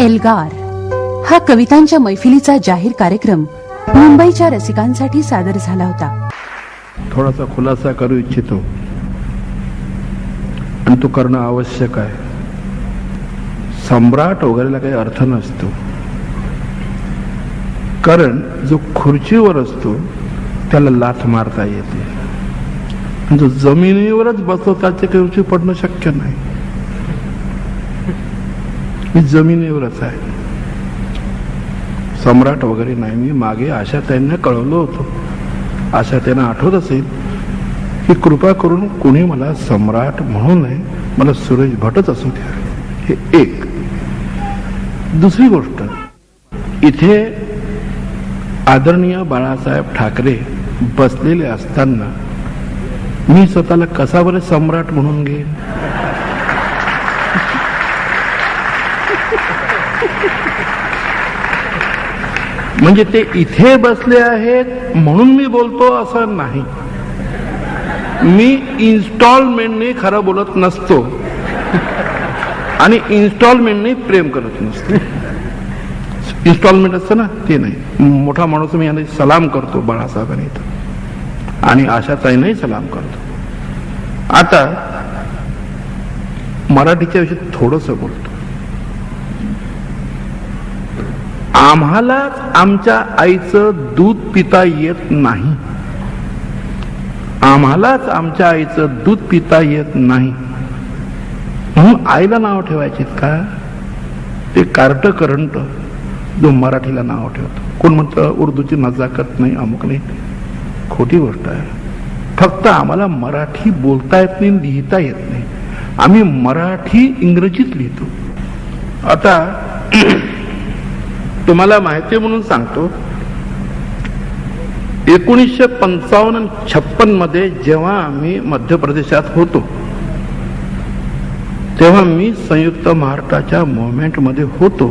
एल्गार हा कवितांच्या मैफिलीचा जाहीर कार्यक्रम मुंबईच्या रसिकांसाठी सादर झाला होता. थोडासा खुलासा करू इच्छितो आणि तो करणं आवश्यक आहे. सम्राट वगैरेला काही अर्थ नसतो, कारण जो खुर्चीवर असतो त्याला लाथ मारता येते, आणि जो जमिनीवरच बसतो त्याचे खुर्ची पडणं शक्य नाही. मी जमिनीवरच आहे, सम्राट वगैरे नाही. मी मागे आशाताईंना कळवलं होतं, आशाताईंना आठवत असेल की कृपा करून कुणी मला सम्राट म्हणू नये, मला सुरेश भटच असू द्या. हे एक. दुसरी गोष्ट, इथे आदरणीय बाळासाहेब ठाकरे बसलेले असताना मी स्वतःला कसा बरं सम्राट म्हणून घेईन? म्हणजे ते इथे बसले आहेत म्हणून मी बोलतो असं नाही. मी इन्स्टॉलमेंटने खरं बोलत नसतो आणि इन्स्टॉलमेंटने प्रेम करत नसतो. इन्स्टॉलमेंट असतं ना ते नाही. मोठा माणूस मी यांना सलाम करतो बाळासाहेबांनी आणि आशाताईंनाही सलाम करतो. आता मराठीच्या विषयी थोडंसं बोलतो. आम्हालाच आमच्या आईचं दूध पिता येत नाही, आम्हालाच आमच्या आईचं दूध पिता येत नाही म्हणून आईला नाव ठेवायचे का? ते कार्ट करंट जो मराठीला नाव ठेवतो. कोण म्हणतं उर्दूची नजाकत नाही, अमुक नाही. खोटी गोष्ट आहे. फक्त आम्हाला मराठी बोलता येत नाही, लिहिता येत नाही. आम्ही मराठी इंग्रजीत लिहितो. आता तुम्हाला माहिती म्हणून सांगतो, 1955-56 मध्ये जेव्हा आम्ही मध्य प्रदेशात होतो तेव्हा मी संयुक्त महाराष्ट्राच्या मुवमेंट मध्ये होतो.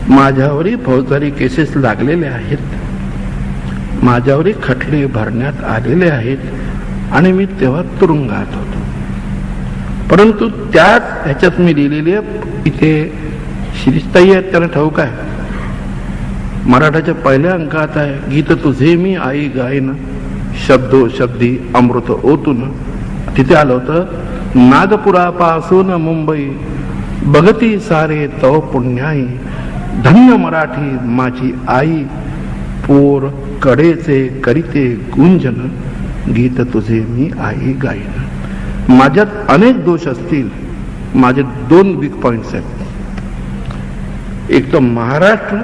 माझ्यावरही फौजदारी केसेस लागलेले आहेत, माझ्यावरही खटले भरण्यात आलेले आहेत आणि मी तेव्हा तुरुंगात होतो. परंतु त्याच ह्याच्यात मी लिहिलेले, इथे शिरीषताई आहेत त्यांना ठाऊक आहे, मराठाच्या पहिल्या अंकात आहे, गीत तुझे मी आई गायन शब्दो शब्दी अमृत ओतून. तिथे आलं होतं, नागपुरापासून मुंबई बघती सारे तव पुण्याई, धन्य मराठी माझी आई, पोर कडेचे करीते गुंजन, गीत तुझे मी आई गायन. माझ्यात अनेक दोष असतील, माझे 2 बिग पॉइंट्स आहेत. एक तर महाराष्ट्र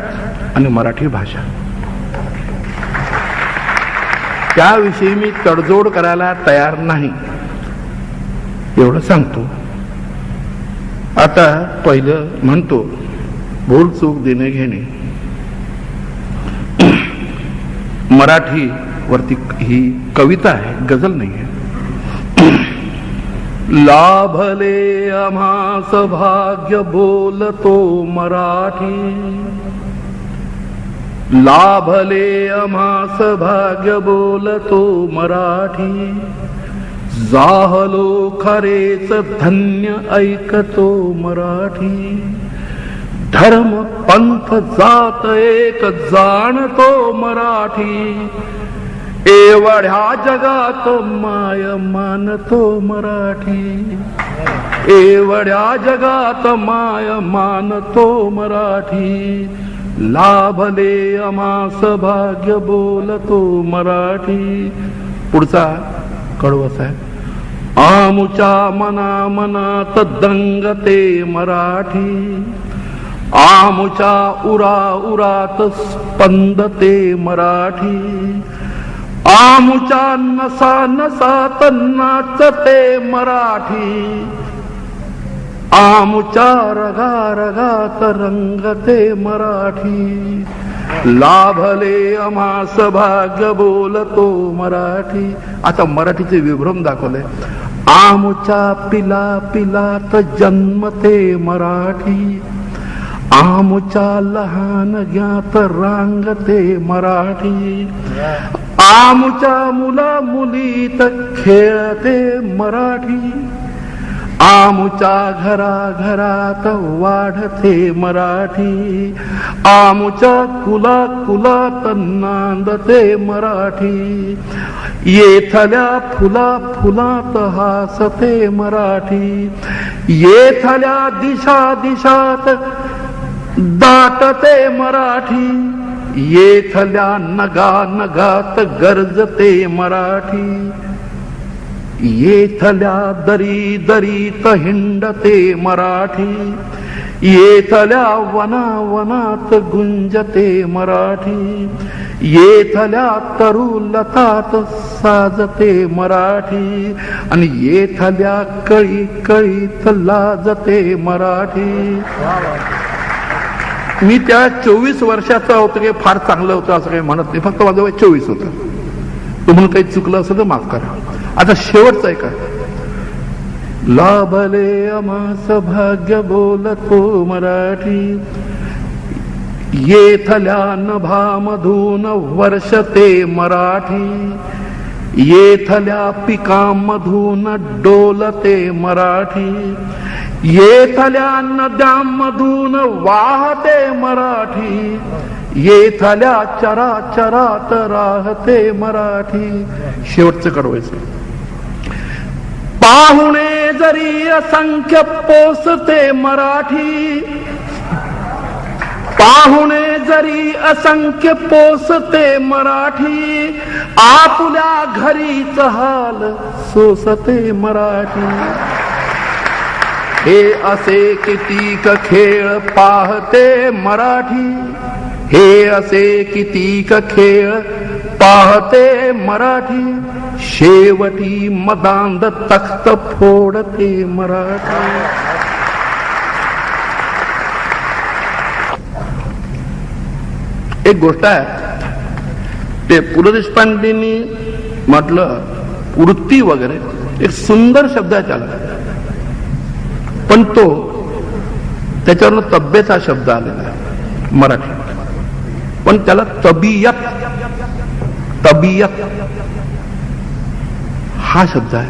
आणि मराठी भाषा, त्याविषयी मी तडजोड करायला तयार नाही, एवढं सांगतो. आता पहिलं म्हणतो, भूल चूक देणे घेणे. मराठी वरती ही कविता आहे, गझल नाही आहे. लाभले आम्हास भाग्य बोलतो मराठी, लाभले आम्हास भाग्य बोलतो मराठी, जाहलो खरेच धन्य ऐकतो मराठी, धर्म पंथ जात एक जाणतो मराठी, एवढ्या जगात माय मानतो मराठी, एवढ्या जगात माय मानतो मराठी, लाभले आम्हास भाग्य बोलतो मराठी. पुढचा कडवस आहे, आमुच्या मना मनात दंगते मराठी, आमुच्या उरा उरात स्पंदते मराठी, आमुच्या नसा नसात नाचते मराठी, आमुच्या रगा रगात रंगते मराठी, लाभले आम्हास भाग्य बोलतो मराठी. आता मराठीचे विभ्रम दाखवले. आमुच्या पिला पिलात जन्मते मराठी, आमुच्या लहान ज्ञात रांगते मराठी, आमुच्या मुला मुलीत खेळते मराठी, आमुच्या घराघरात वाढते मराठी, आमुच्या कुला कुलात नांदते मराठी, येथल्या फुला फुलात हासते मराठी, येथल्या दिशा दिशात दाटते मराठी, येथल्या नगा नगात गरजते मराठी, येथल्या दरी दरीत हिंडते मराठी, येथल्या वना वनात गुंजते मराठी, येथल्या तरुलतात साजते मराठी, आणि येथल्या कळी कळीत लाजते मराठी. मी त्या 24 वर्षाचा होतो की फार चांगलं होतं असं काही म्हणत नाही, फक्त माझं वय 24 होतं. तुम्हाला काही चुकलं असेल तर माफ करा. आता शेवटचं आहे का, लाभले आम्हास भाग्य बोलतो मराठी, येथल्या नभामधून वर्षते मराठी, येथल्या पिकांमधून डोलते मराठी, येथल्या नद्यांमधून वाहते मराठी, येथल्या चराचरात राहते मराठी. शेवटचं कडवायचं. पाहुणे जरी असंख्य पोसते मराठी, पाहुणे जरी असंख्य पोसते मराठी, आपुल्या घरीच हाल सोसते मराठी. हे असे कितीक खेळ पाहते मराठी, हे असे कितीक खेळ पाहते मराठी, शेवटी मदांध तख्त फोडते मराठी. एक गोष्ट आहे, ते पु ल देशपांडेंनी म्हटलं वृत्ती वगैरे, एक सुंदर शब्द आहे त्याला, पण तो त्याच्यावरनं तब्येत हा शब्द आलेला आहे मराठी, पण त्याला तबियत तबियत हा शब्द आहे,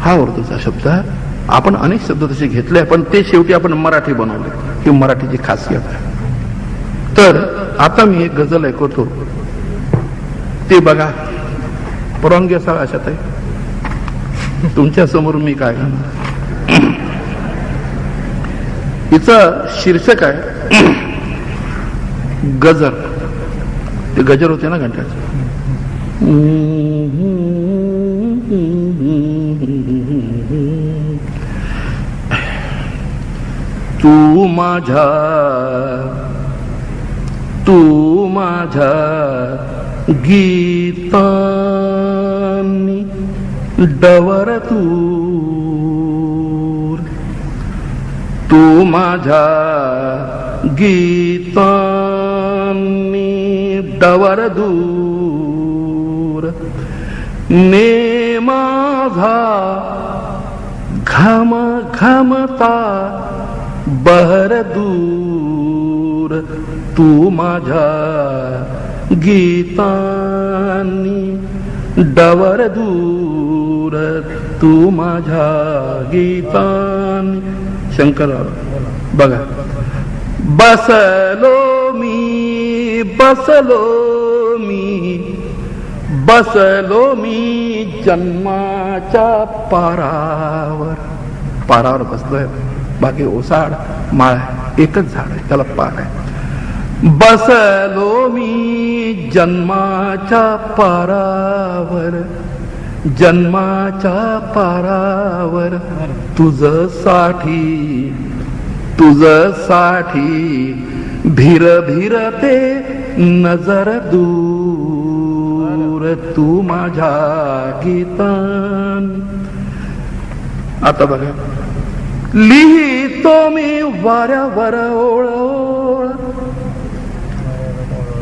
हा उर्दूचा शब्द आहे. आपण अनेक शब्द तसे घेतले, पण ते शेवटी आपण मराठी बनवले, ही मराठीची खासियत आहे. तर आता मी एक गझल ऐकवतो, ते बघा. परवानगी असा अशात आहे, तुमच्या समोर मी काय करणार. हिचं शीर्षक आहे गजर. ते गजर होते ना घंट्याचे. तू माझ्या गीतांनी डवर दूर, तू माझ्या गीतांनी डवर दूर, ने माझा घम घमता बहर दूर, तू माझ्या गीतांनी डवर दूर, तू माझ्या गीतांनी. शंकर बघा. बसलो मी जन्माच्या पारावर. पारावर बसलोय, बाकी ओसाड माळ एकच झाड आहे, त्याला पार आहे. बसलो मी जन्माच्या पारावर, जन्माच्या पारावर, तुझसाठी भीर भीरते नजर दूर, दूर तू माझ्या गीतान. आता बघा, लिहितो मी वाऱ्यावर ओळ ओळ,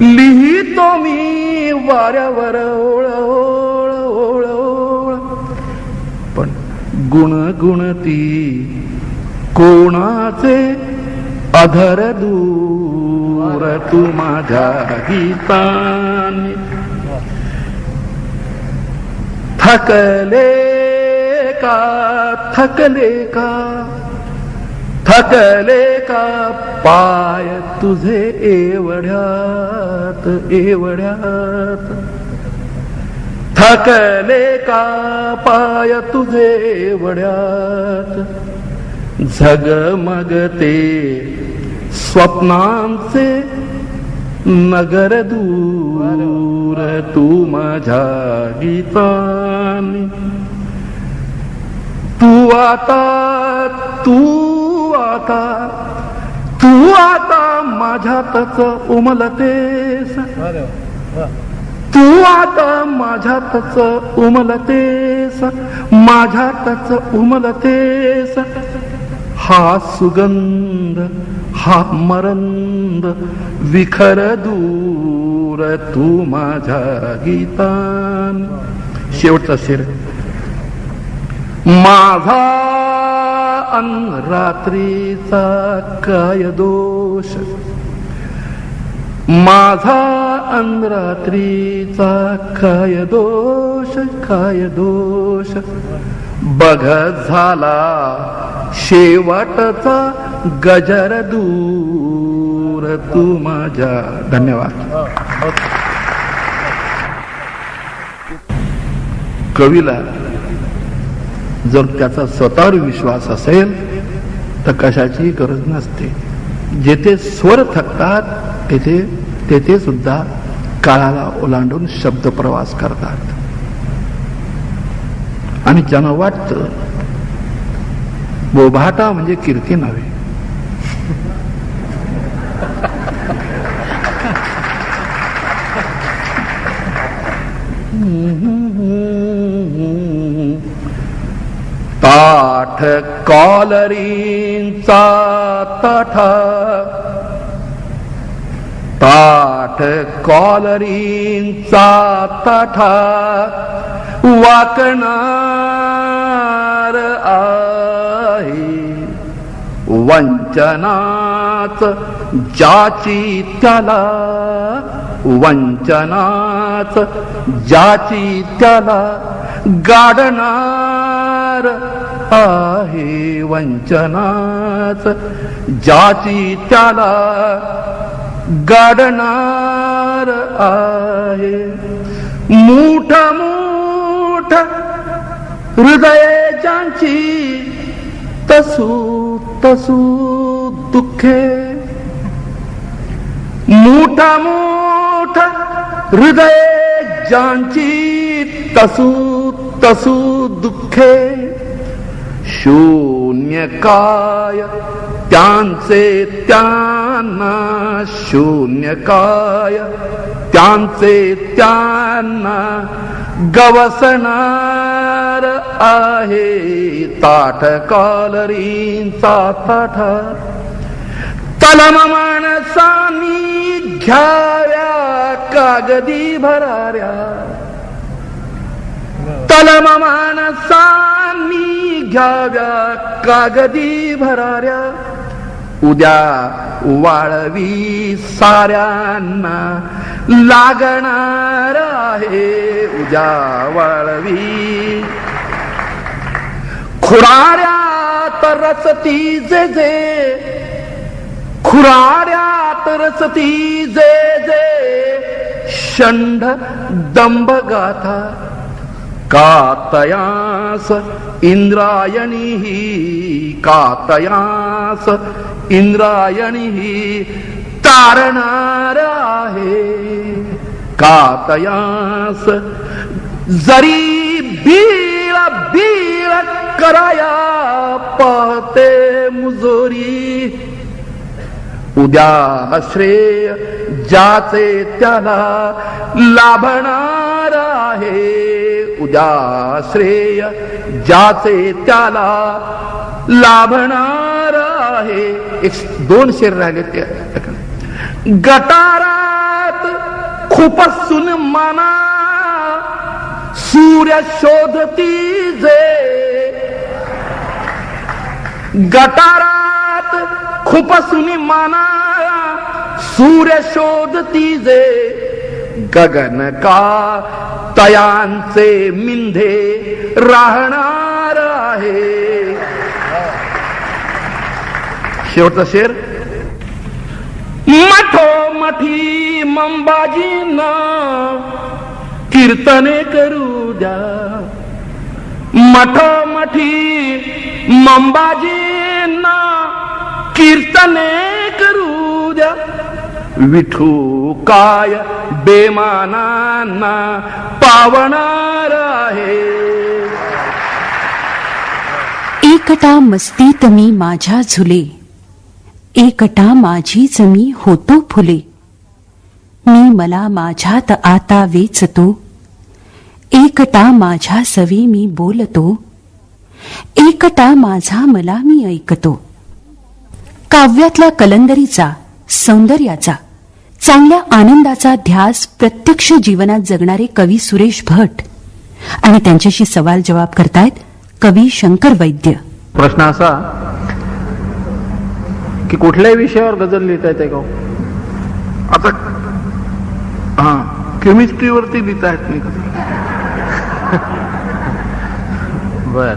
लिहितो मी वाऱ्यावर ओळ ओळ ओळ ओळ, पण गुणगुणती कोणाचे अधर दूर तू माझ्या गीतानी. थकले का थकले का थकले का पाय तुझे एवढ्यात एवढ्यात. थकले का पाय तुझे एवढ्यात. झगमगते स्वप्नांचे नगर दूर तू माझ्या गीतानी. तू आता तू आता तू आता माझ्यातच उमलतेस. तू आता माझ्यातच उमलतेस माझ्यातच उमलतेस. हा सुगंध हा मरंद विखर दूर तू माझ्या गीतान. शेवटचा शेर. माझा अन रात्रीचा काय दोष, माझा अन रात्रीचा काय दोष काय दोष. बघ झाला शेवटचा गजर दूर तू माझ्या. धन्यवाद. कवीला जर त्याचा स्वतःवर विश्वास असेल तर कशाची गरज नसते. जेथे स्वर थकतात तेथे तेथे सुद्धा काळाला ओलांडून शब्द प्रवास करतात. आणि ज्यांना वाटतं बोभाटा म्हणजे कीर्ती नव्हे, ताठ कॉलरींचा ताठा, ताठ कॉलरींचा ताठा वाकणार आहे. वंचनाच ज्याची त्याला, वंचनाच ज्याची त्याला गाडणार आहे. वंचनाच ज्याची त्याला गाडणार आहे. मूठ मूठ हृदय ज्यांची तसू तसू दुःखे. मूठ मूठ हृदय ज्यांची तसू तसू दुःखे. शून्य काय त्यांचे त्यांना, शून्य काय त्यांचे त्यांना गवसणार आहे. ताठ कॉलरींचा ताठा तलम माणसांनी घ्याव्या कागदी भराऱ्या. तलम माणसांनी घ्याव्या कागदी भराऱ्या. उद्या वाळवी साऱ्यांना लागणार आहे. उद्या वाळवी खुराऱ्यात रचती जे जे, खुराऱ्यात रचती जे जे षंढ दंभ गाथा. कातयास इंद्रायणी ही, कातयास इंद्रायणी ही तारणार आहे. कातयास जरी बीळ बीळ कराया पाहते मुजोरी. उद्या श्रेय ज्याचे त्याला लाभणार आहे उद्या श्रेय ज्याचे त्याला लाभणार आहे. दोन शेर राहिले ते. गटारात खुपसून माना सूर्य शोधती जे. गटारात खुपसून माना सूर्य शोधती जे. गगन का तयांचे मिंधे राहणार आहे. शेवटचा शेर. मठोमठी मंबाजींना कीर्तने करू द्या. मठोमठी मंबाजींना कीर्तने करू द्या. विठू काय बेमानांना पावणार आहे. एकटा मस्तीत मी माझ्या झुले, एकटा माझीच मी होतो फुले. मी मला माझ्यात आता वेचतो, एकटा माझ्या सवी मी बोलतो. एकटा माझा मला मी ऐकतो. काव्यातल्या कलंदरीचा, सौंदर्याचा, चांगल्या आनंदाचा ध्यास प्रत्यक्ष जीवनात जगणारे कवी सुरेश भट आणि त्यांच्याशी सवाल जवाब करतायत कवी शंकर वैद्य. प्रश्न असा की कुठल्याही विषयावर गझल लिहिता येते का? आता केमिस्ट्रीवरती लिहिता येत नाही. बर,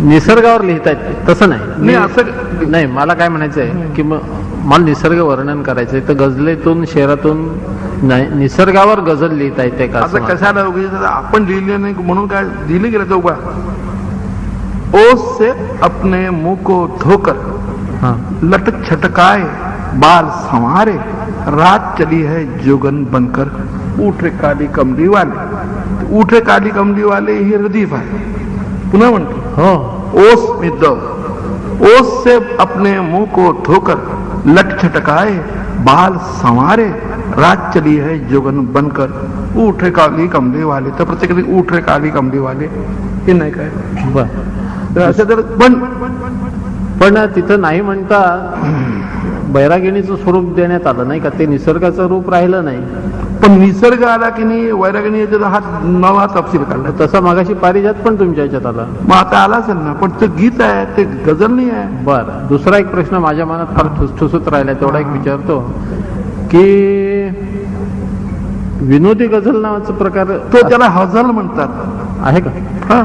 निसर्गावर लिहिता येते तसं नाही. नाही असं नाही, मला काय म्हणायचं आहे की मला निसर्ग वर्णन करायचंय तर गझलेतून शेरातून नाही, निसर्गावर गझल लिहिता येते का? असं कशाला उगीच आपण लिहिले नाही म्हणून काय लिहिले गेलं तर उभा. ओस से अपने मुंह को धोकर लट छटकाए बाल संवारे. रात चली है जोगन बनकर उठ रे काली कमली वाले. उठ रे काली कमली वाले ही रदीफ आहे. पुन्हा म्हणतो हो. ओस में दो. ओस से अपने मुंह को धोकर लट छटकाए बाल संवारे. रात चली है जोगन बनकर उठ रे काली कमली वाले. तर प्रत्येकाने उठ रे काली कमली वाले हे नाही काय. बर, असं तर पण तिथं नाही म्हणता बैरागिणीचं स्वरूप देण्यात आलं नाही का? ते निसर्गाचं रूप राहिलं नाही. पण निसर्ग आला की नाही वैरागिणी हा नवा तपशील काढला. तसा मागाशी पारिजात पण तुमच्या ह्याच्यात आला. मग आता आला असेल ना, पण ते गीत आहे ते गझल नाही आहे. बर, दुसरा एक प्रश्न माझ्या मनात फार ठुसठुसत राहिला, तेवढा एक विचारतो की विनोदी गझल नावाचा प्रकार तो त्याला हजल म्हणतात. आहे का? हा,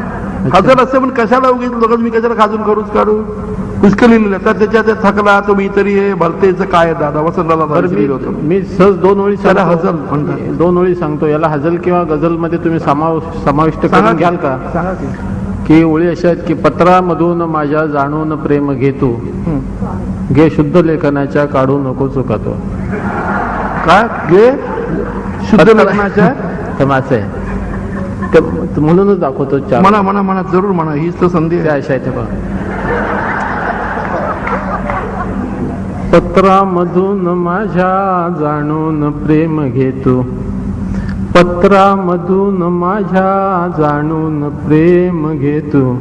हजल असं पण कशाला उगीच लोक मी कशाला खाजून करूच काढू. पुष्कळ लिहिलेलं तर त्याच्यात थकला तो मी तरी हे भलतेच काय दादा वसंतदादा होतो. मी सहज दोन ओळी त्याला हजल म्हणतात. दोन ओळी सांगतो. याला हजल किंवा गझल मध्ये तुम्ही समाविष्ट करून घ्याल का? सांगा की ओळी अशा आहेत की पत्रामधून माझ्या जाणून प्रेम घेतो, घे शुद्ध लेखनाच्या काढू नको चुकातो. काय घे शुद्ध लेखनाच्या तमाचे आहे म्हणूनच दाखवतो. म्हणा म्हणा म्हणा जरूर म्हणा. हीच तर संधी त्या अशा आहेत बघा. पत्रामधून माझ्या जाणून प्रेम घेतो, पत्रामधून माझ्या जाणून प्रेम घेतो,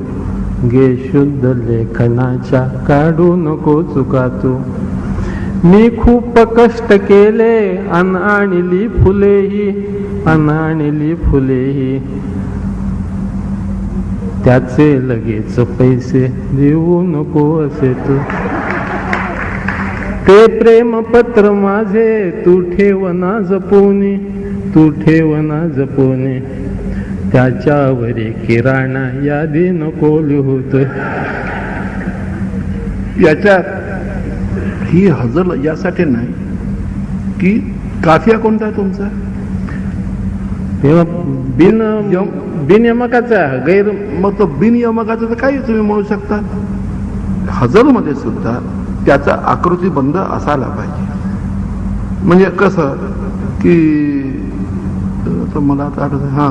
घे शुद्ध लेखनाच्या काढू नको चुकातो. मी खूप कष्ट केले अन आणली फुलेही, अन आणली फुलेही, त्याचे लगेच पैसे देऊ नको असे तू. ते प्रेम पत्र माझे तू ठेव ना जपूने, तू ठेव ना जपूने, त्याच्यावरी किराणा यादी नको लिहूत. याच्यात ही हजल यासाठी नाही की काफिया कोणता आहे तुमचा? बिनयमकाचा आहे. गैर मग तो बिनयमकाचा तर काही तुम्ही म्हणू शकता. हजल मध्ये सुद्धा त्याचा आकृतीबंध असायला पाहिजे. म्हणजे कसं की मला आता आठवत हा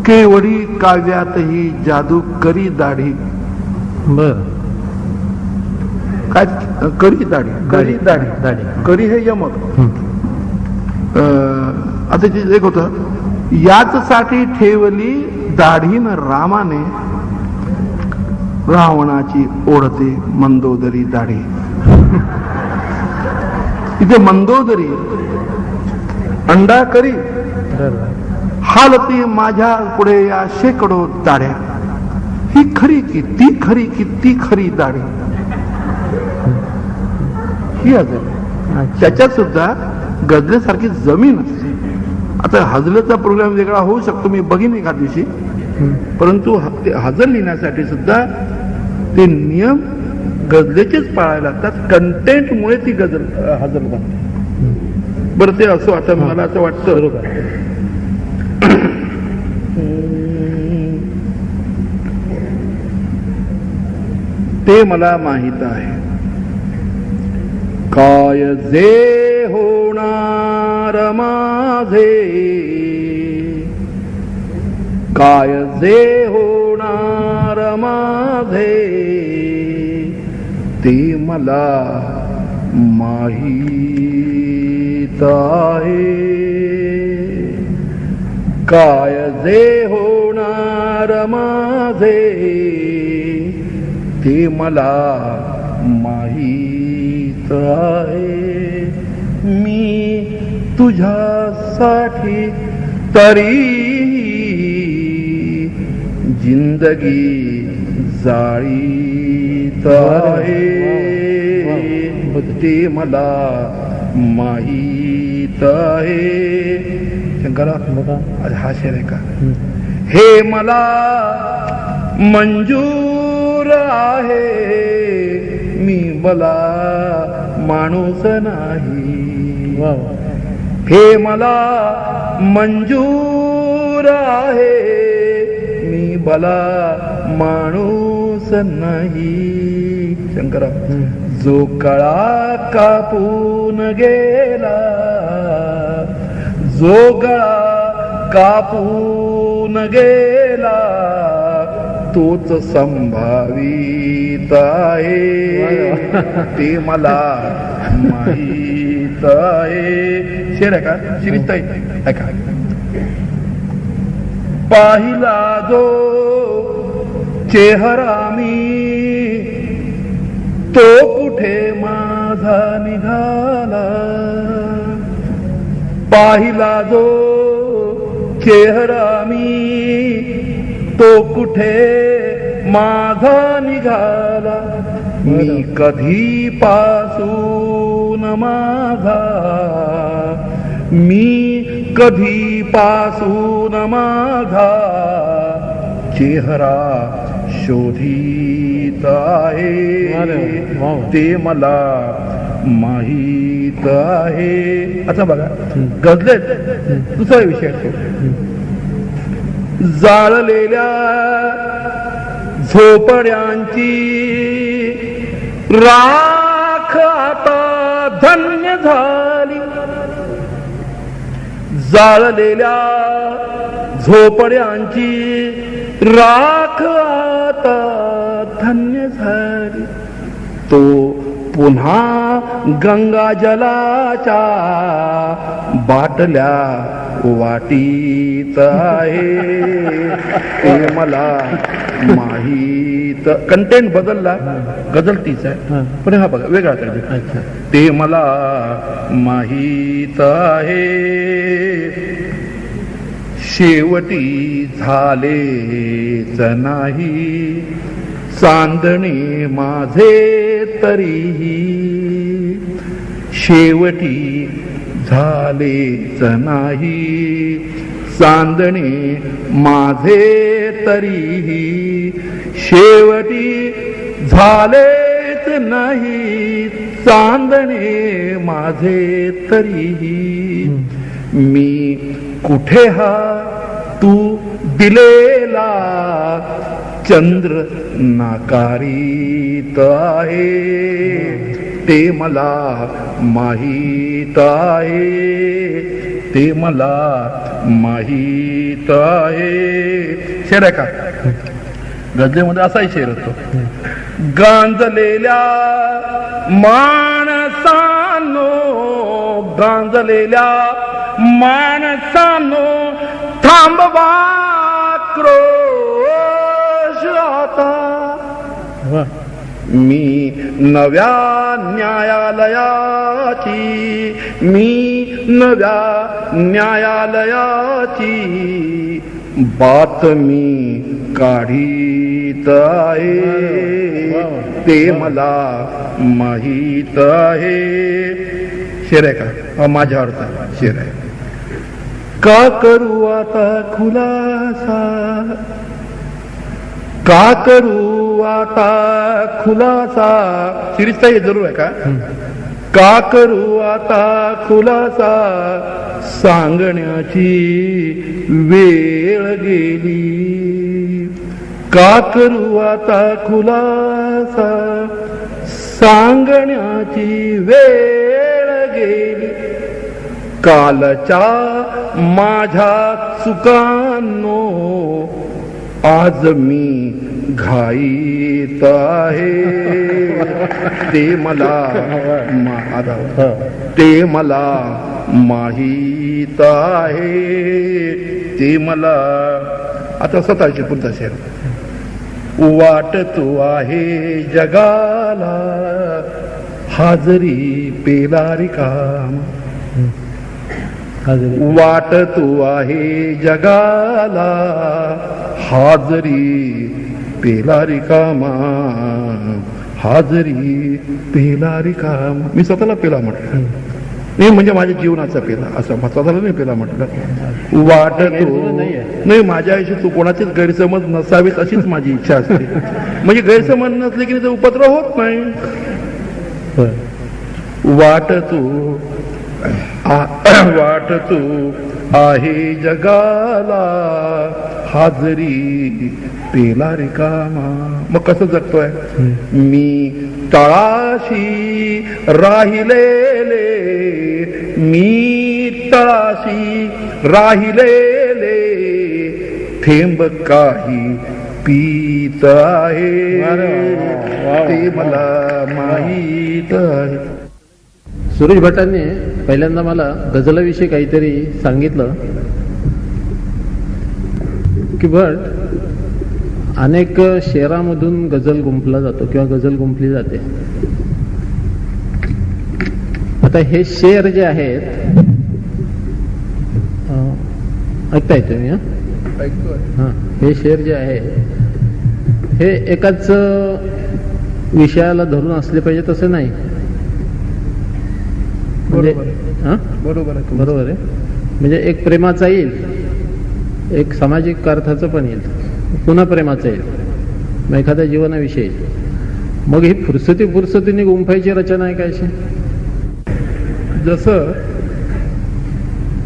केवडी काव्यात ही जादू करी दाढी. बर, काय करी दाढी, करी दाढी, दाढी करी हे यमक. आता एक होतं याचसाठी ठेवली दाढीन रामाने, रावणाची ओढते मंदोदरी दाढी. इथे मंदोदरी अंडा करी हालती माझ्या पुढे या शेकडो दाढ्या. ही खरी की ती खरी की ती खरी दाढी. ही हजर त्याच्यात सुद्धा गजलेसारखी जमीन असते. आता हजलेचा प्रोग्राम वेगळा होऊ शकतो, मी बघीन एका दिवशी. परंतु हजर लिहिण्यासाठी सुद्धा ते नियम गजलेचेच पाळायला लागतात. कंटेंटमुळे ती गजल हजर बनते. बरं, ते असो. आता मला असं वाटतं ते मला माहित आहे काय जे होणार माझे, काय जे होणार माझे ते मला माहीत आहे. काय जे होणार माझे ते मला माहीत आहे. मी तुझ्यासाठी तरी जिंदगी जाळीत आहे. ते मला माहीत आहे. शंकरा, हा शेर आहे का? हे मला मंजूर आहे, मी मला माणूस नाही. हे मला मंजूर आहे, मी मला माणूस नाही. शंकरा, जो कळा कापून गेला, जो गळा कापून गेला तोच संभावित आहे. ते मला माहीत आहे. शेर आहे का? शिरीषताई ऐका. पाहिला जो चेहरा मी तो कुठे माझा निघाला. पाहिला जो चेहरा मी तो कुठे माझा निघाला. मी कधी पासून माझा, मी कधी पासून माझा चेहरा शोधित आहे. ते मला माहीत आहे. आता बघा, गजलेत दुसरा विषय असतो. जाळलेल्या झोपड्यांची राख आता धन्य झाली. जाळलेल्या झोपड्यांची राख आता धन्य झाली. तो पुन्हा गंगा जलाच्या बाटल्या वाटीत आहे. ते मला माहीत. कंटेंट बदलला, गजल तीच आहे, पण हा बघा वेगळा आहे. ते मला माहीत आहे. शेवटी झालेच नाही चांदणे माझे तरीही. शेवटी झालेच नाही चांदणे माझे तरीही. शेवटी झालेच नाही चांदणे माझे तरीही. मी कुठे हा तू दिलेला चंद्र नाकारीत आहे. ते मला माहीत आहे. ते मला माहीत आहे. शेर आहे का? गजलेमध्ये असाही शेर होतो. गांजलेल्या माणसानो, गांजलेल्या माणसानो थांबवा क्रोश आता. वा. मी नव्या न्यायालयाची, मी नव्या न्यायालयाची बातमी काढीत आहे, ते मला माहीत आहे. शेर आहे का? हा माझ्या अर्थ शेर आहे. का करू आता खुलासा, का करू आता खुलासा. सिरीजचा हे जरूर आहे का? का करू आता खुलासा, सांगण्याची वेळ गेली. का करू आता खुलासा, सांगण्याची वेळ गेली. कालच्या माझ्या चुकांनो आज मी घाईत आहे, ते मला ते मला माहीत आहे, ते मला. आता स्वतःचे पुढचा शेर. वाट तू आहे जगाला, हाजरी पेला रिकाम. वाट तू आहे जगाला, हाजरी पेला रिकामा, हाजरी पेला रिकामा. मी स्वतःला पेला म्हटलं नाही, म्हणजे माझ्या जीवनाचा पेला असं स्वतःला नाही पेला म्हटलं. वाट तू नाही, माझ्या आयुष्यात तू कोणाचेच गैरसमज नसावेत अशीच माझी इच्छा असते. म्हणजे गैरसमज नसले की ते उपद्रव होत नाही. वाट तू वाट तू आहे जगाला, हाजरी पेला रिकामा. मग कसं जगतोय? मी तळाशी राहिलेले, मी तळाशी राहिलेले थेंब काही पीत आहे, ते मला माहीत आहे. सुरेश भटांनी पहिल्यांदा मला गझलाविषयी काहीतरी सांगितलं की भट अनेक शेरामधून गझल गुंफला जातो किंवा गझल गुंफली जाते. आता हे शेर जे आहेत, ऐकताय तुम्ही? हा, हे शेर जे आहे हे एकाच विषयाला धरून असले पाहिजे तसं नाही. बरोबर आहे. म्हणजे एक प्रेमाचा येईल, एक सामाजिक अर्थाचं पण येईल, पुन्हा प्रेमाचं येईल, मग एखाद्या जीवनाविषयी. मग ही फुरसतीने गुंफायची रचना आहे काय? जसं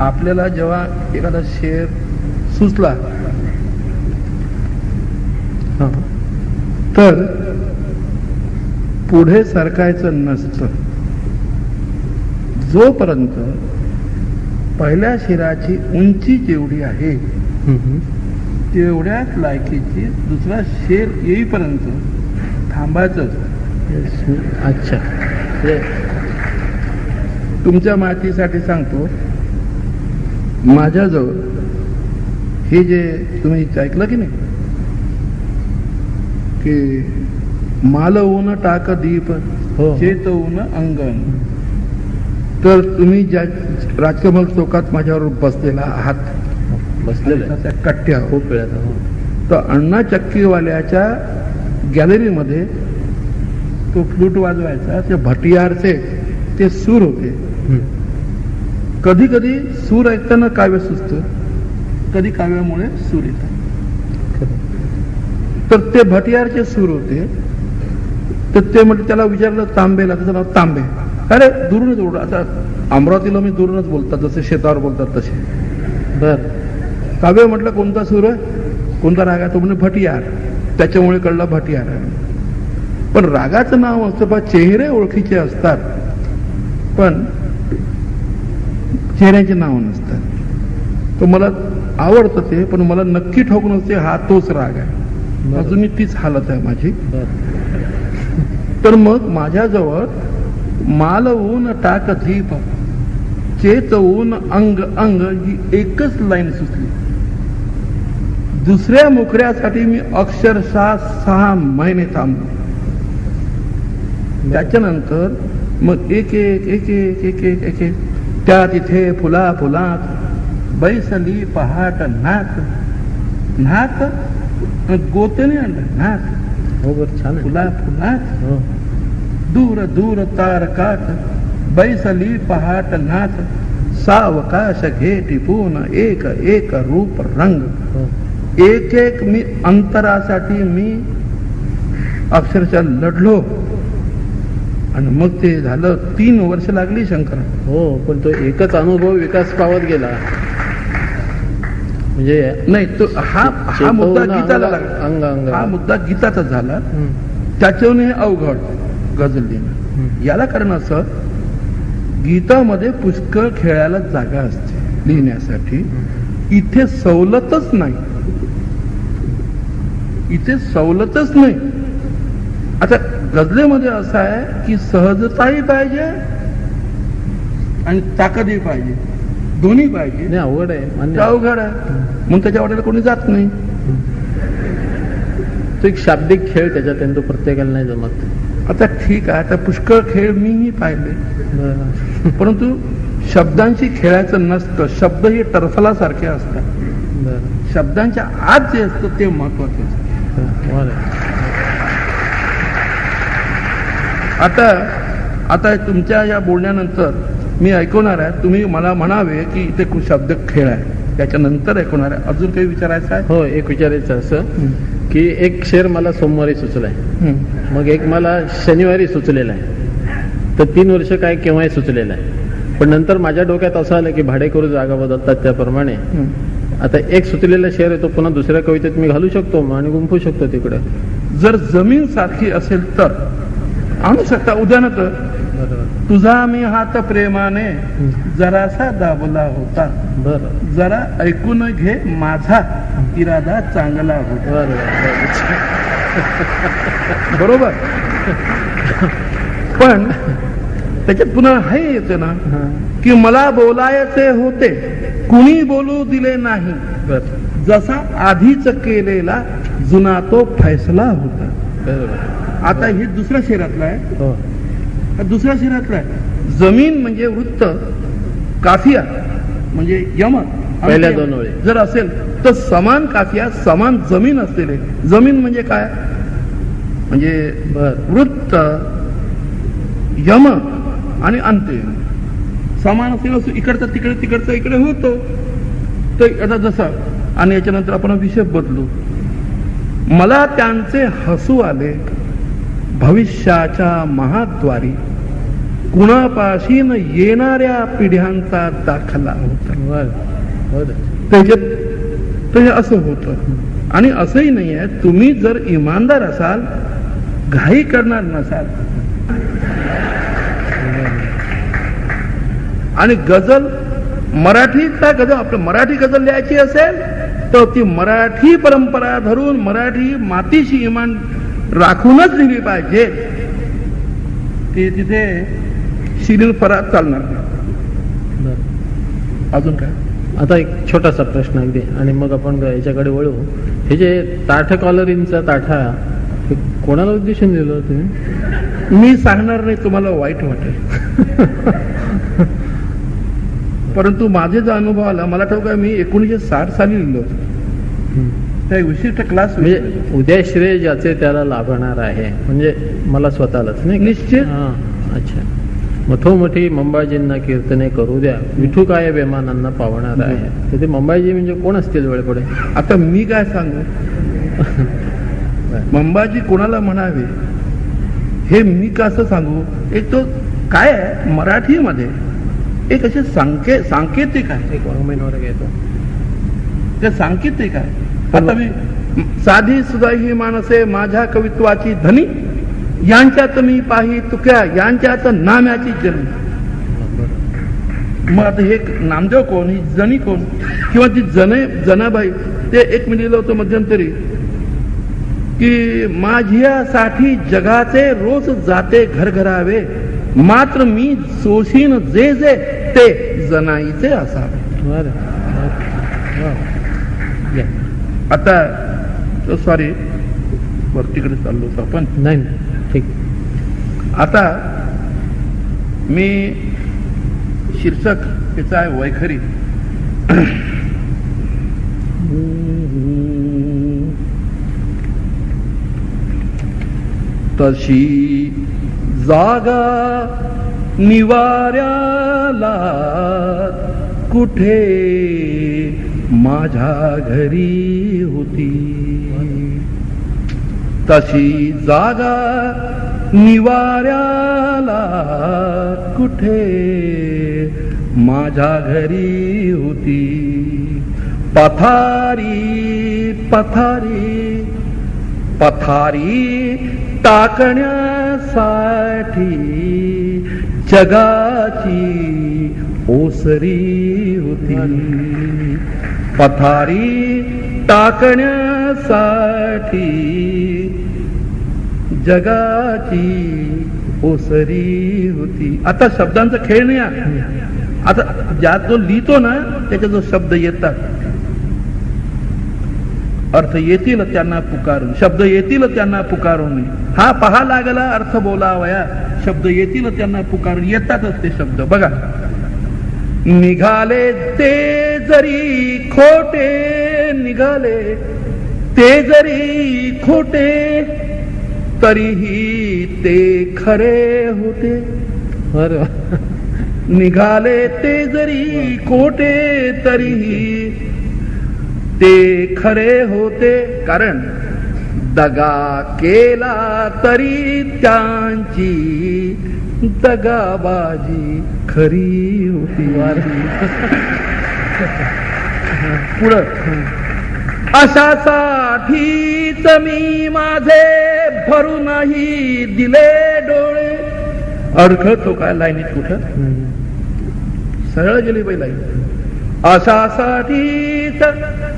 आपल्याला जेव्हा एखादा शेर सुचला तर पुढे सरकायचं नसतं. जोपर्यंत पहिल्या शेराची उंची जेवढी आहे तेवढ्याच लायकीची दुसरा शेर येईपर्यंत थांबायचं. अच्छा, तुमच्या माहितीसाठी सांगतो, माझ्याजवळ हे जे तुम्ही ऐकलं की नाही की मालवून टाक दीप, चेतवून अंगण. तर तुम्ही ज्या राजकमल चौकात माझ्यावर बसलेला आहात, बसलेला त्या कट्ट्या खूप वेळा, तर अण्णा चक्कीवाल्याच्या गॅलरीमध्ये तो फ्लूट वाजवायचा. ते भटियारचे ते सूर होते. कधी कधी सूर ऐकताना काव्य सुचतं, कधी काव्यामुळे सूर येतात. तर ते भटियारचे सूर होते. तर ते म्हणजे त्याला विचारलं तांबेला, त्याचं नाव तांबे. अरे दुरूनच ओढ. आता अमरावतीला मी दुरूनच बोलतात, जसे शेतावर बोलतात तसे. बर, काव्य म्हटलं कोणता सूर आहे, कोणता राग आहे? तो म्हणजे भटियार. त्याच्यामुळे कळलं भटियार आहे. पण रागाचं नाव असतं पहा, चेहरे ओळखीचे असतात पण चेहऱ्याचे नाव नसतात. तो मला आवडतं ते, पण मला नक्की ठाऊक नसते हा तोच राग आहे. अजूनही तीच हालत आहे माझी. तर मग माझ्याजवळ मालवून टाक दीप, चेतवून अंग अंग ही एकच लाईन सुचली. दुसऱ्या मुखऱ्यासाठी मी अक्षरशः 6 महिने थांबलो. त्याच्यानंतर मग एक एक एक एक एक एक एक एक त्या तिथे फुला फुलात बैसली पहाट नाथ नाथ गोतेने आणलं नाथ हो बरं छान आहे. फुला फुलात हो. दूर दूर तारकात बैसली पहाट नाथ सावकाश घे टिपून एक एक रूप रंग. हो. एक एक मी अंतरासाठी मी अक्षरशः लढलो आणि मग ते झालं. 3 वर्ष लागली शंकर. हो पण तो एकच अनुभव विकास पावत गेला म्हणजे नाही तो हा मुद्दा गीताला अंग लागला. अंग हा मुद्दा गीताचा झाला. हम्म. त्याच्यावरून हे अवघड गझल लिहिणं. याला कारण असं गीतामध्ये पुष्कळ खेळायला जागा असते लिहिण्यासाठी. इथे सवलतच नाही. इथे सवलतच नाही. आता गझलेमध्ये असं आहे की सहजताही पाहिजे आणि ताकदही पाहिजे. दोन्ही पाहिजे. नाही अवघड आहे ते मान्य. अवघड आहे. मग त्याच्या वाटेला कोणी जात नाही. तो एक शाब्दिक खेळ त्याच्यात आहे, तो प्रत्येकाला नाही जमत. आता ठीक आहे. आता पुष्कळ खेळ मीही पाहिले बरं. परंतु शब्दांशी खेळायचं नसतं. शब्द हे टरफलासारखे असतात. बरं. शब्दांच्या आत जे असतं ते महत्वाचं असतं. बरं. आता तुमच्या या बोलण्यानंतर मी ऐकवणार आहे. तुम्ही मला म्हणावे की इथे खूप शब्द खेळ आहे. त्याच्यानंतर ऐकवणार आहे. अजून काही विचारायचं आहे? हो एक विचारायचं असं की एक शेर मला सोमवारी सुचलाय, मग एक मला शनिवारी सुचलेला आहे, तर 3 वर्ष काय केव्हाही सुचलेला आहे. पण नंतर माझ्या डोक्यात असं आलं की भाडेकरू जागा बदलतात त्याप्रमाणे आता एक सुचलेला शेर आहे तो पुन्हा दुसऱ्या कवितेत मी घालू शकतो आणि गुंफू शकतो तिकडे. जर जमीन सारखी असेल तर आणू शकता. उदाहरणार्थ बरोबर. तुझा मी हात प्रेमाने जरासा दाबला होता, बरं जरा ऐकून घे माझा इरादा चांगला होता. बरोबर. पण त्याच्यात पुन्हा हे येते ना की मला बोलायचे होते कुणी बोलू दिले नाही, जसा आधीच केलेला जुना तो फैसला होता. आता हे दुसऱ्या शेरातला आहे. हो. हा दुसऱ्या शेरातला आहे. जमीन म्हणजे वृत्त, काफिया म्हणजे यम, पहिल्या 2 ओळी जर असेल तर समान काफिया समान जमीन असलेले. जमीन म्हणजे काय? म्हणजे वृत्त, यम आणि अंत्ययम समान असेल. इकडचं तिकडे तिकडचं इकडे होतो. तर आता जसं आणि याच्यानंतर आपण विषय बदलू. मला त्यांचे हसू आले भविष्याच्या महाद्वारी, कुणापाशीन येणाऱ्या पिढ्यांचा दाखला होता. त्याच्यात तर हे असं होतं. आणि असंही नाही आहे तुम्ही जर इमानदार असाल, घाई करणार नसाल आणि गझल मराठीचा गझल आपलं मराठी गझल लिहायची असेल तर ती मराठी परंपरा धरून मराठी मातीशी इमान राखूनच लिहिली पाहिजे. ते तिथे शिरीन फरात चालणार नाही. अजून काय? आता एक छोटासा प्रश्न अगदी आणि मग आपण याच्याकडे वळू. हे जे ताठ कॉलरींचा ताठा हे कोणाला उद्देशून दिलं तुम्ही? मी सांगणार नाही, तुम्हाला वाईट वाटेल. परंतु माझे जो अनुभव आला मला ठाऊक आहे. मी 1960 साली लिहिलो त्या विशिष्ट क्लास. म्हणजे उद्या श्रेय ज्याचे त्याला लाभणार आहे म्हणजे मला स्वतःलाच नाही निश्चित. अच्छा. मथोमठी मंबाजींना कीर्तने करू द्या, विठू काय बेमानांना पावणार आहे. तर ते मंबाजी म्हणजे कोण असतील वेळेपुढे? आता मी काय सांगू? मंबाजी कोणाला म्हणावे हे मी कसं सांगू? एक तो काय आहे मराठीमध्ये एक असे सांकेतिक आहे. एक वाङ्मयीन घेतो ते सांकेतिक आहे. आता मी साधी सुद्धा ही मानसे माझ्या कवित्वाची धनी, यांच्यात मी पाही तुक्या यांच्यात नाम्याची जनी. मग आता हे नामदेव कोण, ही जनी कोण, किंवा ती जनाबाई. ते एक मी लिहिलं होतं मध्यंतरी की माझ्यासाठी जगाचे रोज जाते घरघरावे, मात्र मी सोशीन जे जे ते जनाईचे असावे. आता सॉरी वरतीकडे चाललो होतो आपण. नाही ठीक. आता मी शीर्षक त्याचं आहे वैखरी. तशी जागा निवाऱ्याला कुठे माझ्या घरी होती. तशी जागा निवाऱ्याला कुठे माझ्या घरी होती. पथारी पथारी पथारी टाकण्यासाठी जगाची ओसरी होती. पथारी टाकण्यासाठी जगाची ओसरी होती. आता शब्दांचा खेळ नाही आहे. आता ज्यात जो लिहितो ना त्याच्यात जो शब्द येतात, अर्थ येतील त्यांना पुकारून, शब्द येतील त्यांना पुकारून. हा पहा लागला अर्थ बोलावया, शब्द येतील त्यांना पुकारून. येतातच ते शब्द. बघा, निघाले ते जरी खोटे, निघाले ते जरी खोटे, तरीही ते खरे होते. अरे निघाले ते जरी खोटे, तरीही ते खरे होते. कारण दगा केला तरी त्यांची दगाबाजी खरी होती. पुढं, अशासाठीच मी माझे भरूनही दिले डोळे. अडखळतो काय लाईनीत कुठं? सरळ गेली बाई लाईन. अशासाठीच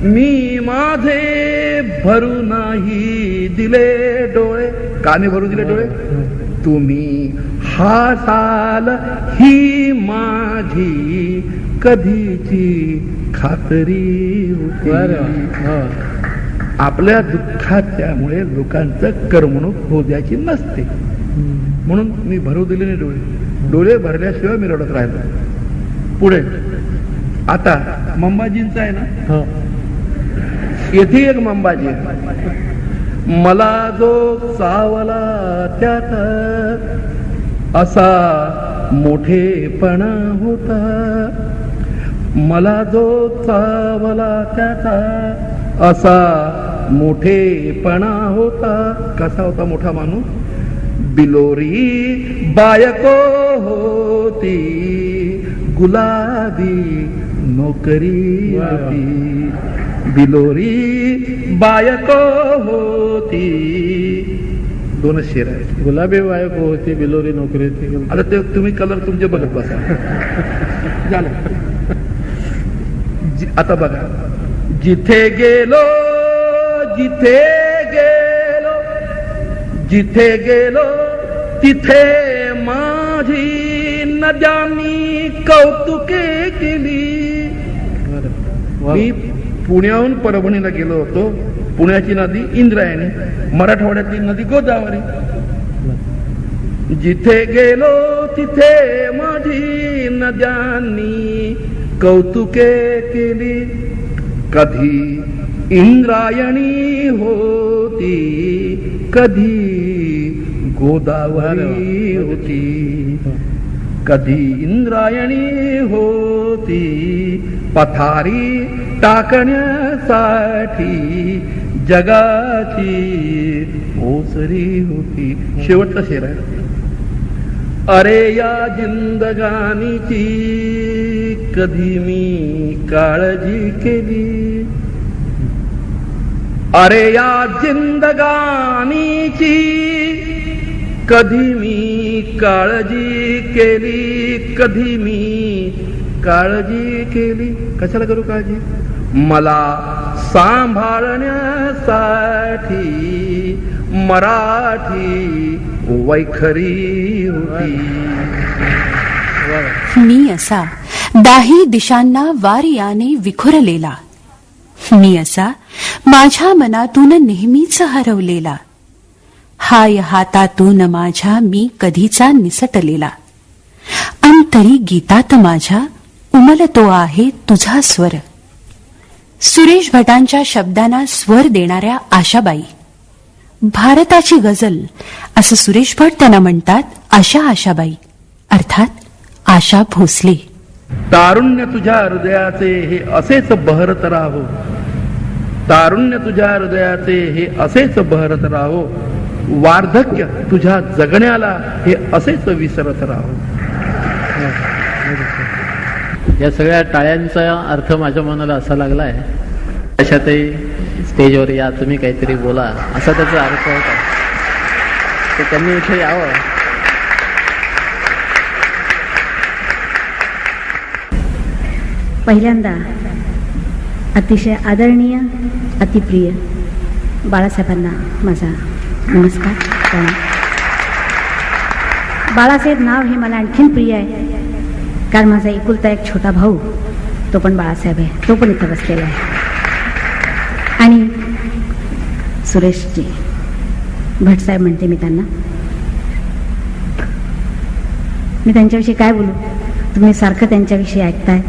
मी माझे भरूनही दिले डोळे. काने भरून दिले डोळे? तुम्ही हासाल ही माझी कधीची खात्री होती. आपल्या दुःखात त्यामुळे लोकांचं करमणूक होऊ द्यायची नसते, म्हणून मी भरू दिले नाही डोळे. डोळे भरल्याशिवाय मी रडत राहिलो. पुढे आता मंबाजींचा आहे ना, येथे एक मंबाजी आहे. मला जो चावला त्यात असा मोठेपणा होता. मला जो चावला त्याचा असा मोठेपणा होता. कसा होता मोठा माणूस? बिलोरी बायको होती, गुलाबी नोकरी होती. बिलोरी बायको होती. दोनच शेर आहे. गुलाबी बायको होती, बिलोरी नोकरी होती. आता ते तुम्ही कलर तुमचे बघत बसा. झालं. आता बघा, जिथे गेलो जिथे गेलो जिथे गेलो तिथे माझी नद्यांनी कौतुके केली. मी पुण्याहून परभणीला गेलो होतो. पुण्याची नदी इंद्रायणी, मराठवाड्यातली नदी गोदावरी. जिथे गेलो तिथे माझी नद्यांनी कौतुके केली. कधी इंद्रायणी होती, कधी गोदावरी होती. कधी इंद्रायणी होती, पथारी टाकण्यासाठी जगाची ओसरी होती. शेवटचा शेर आहे. अरे या जिंदगानीची कधी मी काळजी केली. अरे या जिंदगानीची कधी मी काळजी केली. कधी मी काळजी केली. कशाला करू काळजी? मला सांभाळण्यासाठी मराठी वैखरी होती. मी असा दाही दिशांना वारियाने विखुरलेला. मी असा माझ्या मनातून नेहमीच हरवलेला, हाय हातातून माझ्या मी कधीचा निसटलेला, अंतरी गीतात माझ्या उमलतो आहे तुझा स्वर. सुरेश भटांच्या शब्दांना स्वर देणाऱ्या आशाबाई, भारताची गझल असं सुरेश भट त्यांना म्हणतात. अशा आशाबाई अर्थात आशा भोसले. तारुण्य तुझ्या हृदयाचे हे असेच बहरत राहो, तारुण्य तुझ्या हृदयाचे हे असेच बहरत राहो, वार्धक्य तुझ्या जगण्याला हे असेच विसरत राहो. या सगळ्या टाळ्यांचा अर्थ माझ्या मनाला असा लागलाय, अशातही स्टेजवर या, तुम्ही काहीतरी बोला, असा त्याचा अर्थ होता. तर त्यांनी इथे यावं. पहिल्यांदा अतिशय आदरणीय अतिप्रिय बाळासाहेबांना माझा नमस्कार. प्रणाम. बाळासाहेब नाव हे मला आणखीन प्रिय आहे, कारण माझा एकुलता एक छोटा भाऊ तो पण बाळासाहेब आहे, तो पण इथं बसलेला आहे. आणि सुरेशजी भटसाहेब म्हणते मी त्यांना. मी त्यांच्याविषयी काय बोलू, तुम्ही सारखं त्यांच्याविषयी ऐकताय.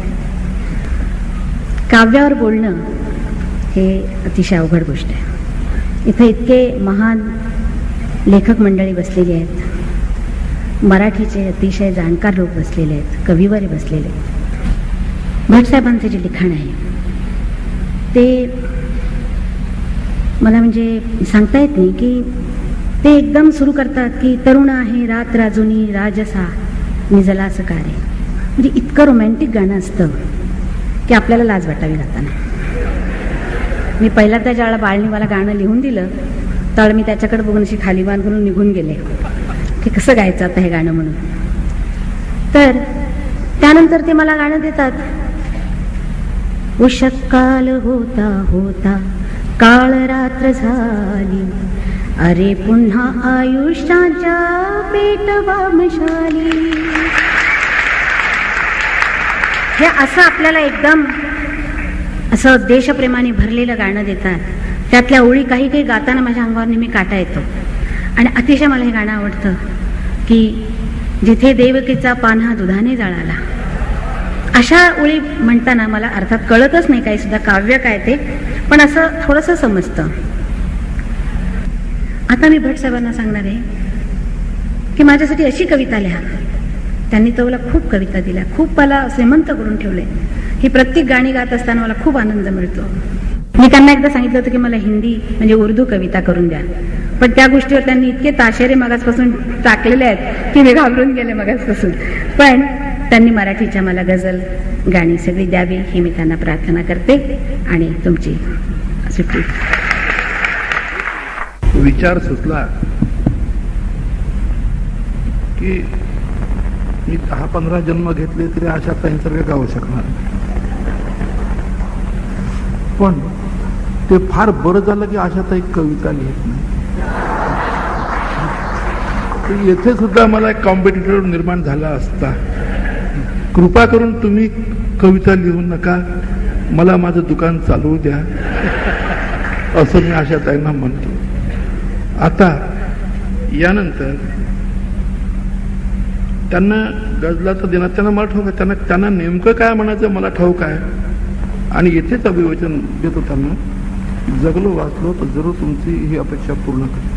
काव्यावर बोलणं हे अतिशय अवघड गोष्ट आहे. इथं इतके महान लेखक मंडळी बसलेली आहेत, मराठीचे अतिशय जाणकार लोक बसलेले आहेत, कविवारी बसलेले आहेत. भटसाहेबांचं जे लिखाण आहे ते मला म्हणजे सांगता येत नाही, की ते एकदम सुरू करतात की तरुण आहे रात राजुनी राजसा निजला सकारे. म्हणजे इतकं रोमॅन्टिक गाणं असतं की आपल्याला लाज वाटावी गाताना. मी पहिल्यांदा ज्यावेळेला बाळनी मला गाणं लिहून दिलं त्यावेळेला मी त्याच्याकडे बघून अशी खाली मान करून निघून गेले की कसं गायचं आता हे गाणं म्हणून. तर त्यानंतर ते मला गाणं देतात. उषक्काल होता होता काळ रात्र झाली, अरे पुन्हा आयुष्याच्या पेटवा मशाली. हे असं आपल्याला एकदम असं देशप्रेमाने भरलेलं गाणं देतात. त्यातल्या ओळी काही काही गाताना माझ्या अंगावर नेहमी काटा येतो. आणि अतिशय मला हे गाणं आवडतं की जिथे देवकीचा पान्हा दुधाने जळाला. अशा ओळी म्हणताना मला अर्थात कळतच नाही काही सुद्धा काव्य काय ते, पण असं थोडंसं समजतं. आता मी भटसाहेबांना सांगणार आहे की माझ्यासाठी अशी कविता लिहा. त्यांनी तर मला खूप कविता दिल्या, खूप मला श्रीमंत करून ठेवले. ही प्रत्येक गाणी गात असताना मला खूप आनंद मिळतो. मी त्यांना एकदा सांगितलं होतं की मला हिंदी म्हणजे उर्दू कविता करून द्या, पण त्या गोष्टीवर त्यांनी इतके ताशेरे मगासपासून टाकलेले आहेत की मी घाबरून गेले मगासपासून. पण त्यांनी मराठीच्या मला गझल गाणी सगळी द्यावी ही मी त्यांना प्रार्थना करते. आणि तुमची सुट्टी. विचार सुचला की मी 10-15 जन्म घेतले तरी अशा ताईंसारखं गाऊ शकणार. पण ते फार बरं झालं की अशा ताई कविता लिहित नाही. तर येथे सुद्धा मला एक कॉम्पिटिटर निर्माण झाला असता. कृपा करून तुम्ही कविता लिहू नका, मला माझं दुकान चालवू द्या, असं मी अशा ताईंना म्हणतो. आता यानंतर त्यांना गझलाचं देणार, त्यांना मला ठाऊक आहे, त्यांना नेमकं काय म्हणायचं मला ठाऊक आहे. आणि येथेच अभिवचन देतो त्यांना. जगलो वाचलो तर जरूर तुमची ही अपेक्षा पूर्ण करेन.